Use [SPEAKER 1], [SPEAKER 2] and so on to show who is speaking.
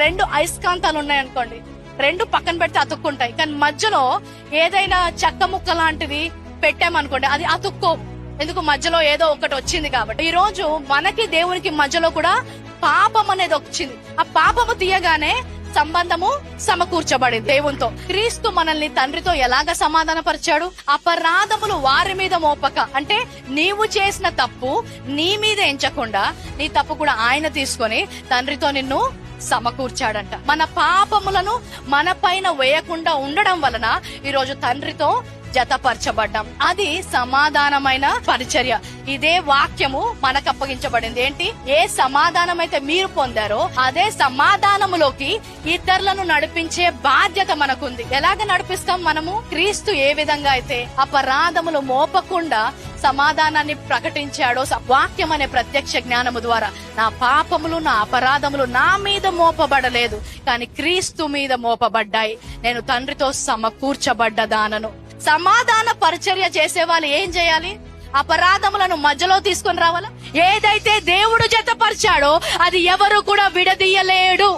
[SPEAKER 1] రెండు అయస్కాంతాలు ఉన్నాయనుకోండి, రెండు పక్కన పెడితే అతుక్కుంటాయి. కానీ మధ్యలో ఏదైనా చెక్క ముక్క లాంటిది పెట్టామనుకోండి, అది అతుక్కో. ఎందుకు? మధ్యలో ఏదో ఒకటి వచ్చింది కాబట్టి. ఈ రోజు మనకి దేవునికి మధ్యలో కూడా పాపం అనేది వచ్చింది. ఆ పాపము తీయగానే సంబంధము సమకూర్చబడింది దేవునితో. క్రీస్తు మనల్ని తండ్రితో ఎలాగ సమాధానపరిచాడు? అపరాధములు వారి మీద మోపక, అంటే నీవు చేసిన తప్పు నీ మీద ఎంచకుండా నీ తప్పు కూడా ఆయన తీసుకొని తండ్రితో నిన్ను సమకూర్చాడంట. మన పాపములను మన పైన వేయకుండా ఉండడం వలన ఈరోజు తండ్రితో జతపరచబడ్డాం. అది సమాధానమైన పరిచర్య. ఇదే వాక్యము మనకు అప్పగించబడింది. ఏంటి? ఏ సమాధానం అయితే మీరు పొందారో అదే సమాధానములోకి ఇతరులను నడిపించే బాధ్యత మనకుంది. ఎలాగ నడిపిస్తాం మనము? క్రీస్తు ఏ విధంగా అయితే అపరాధములు మోపకుండా సమాధానాన్ని ప్రకటించాడో, వాక్యం అనే ప్రత్యక్ష జ్ఞానము ద్వారా నా పాపములు నా అపరాధములు నా మీద మోపబడలేదు, కానీ క్రీస్తు మీద మోపబడ్డాయి. నేను తండ్రితో సమకూర్చబడ్డదానను. సమాధాన పరిచర్య చేసే వాళ్ళు ఏం చేయాలి? అపరాధములను మధ్యలో తీసుకొని రావాలా? ఏదైతే దేవుడు జతపరిచాడో అది ఎవరు కూడా విడదీయలేడు.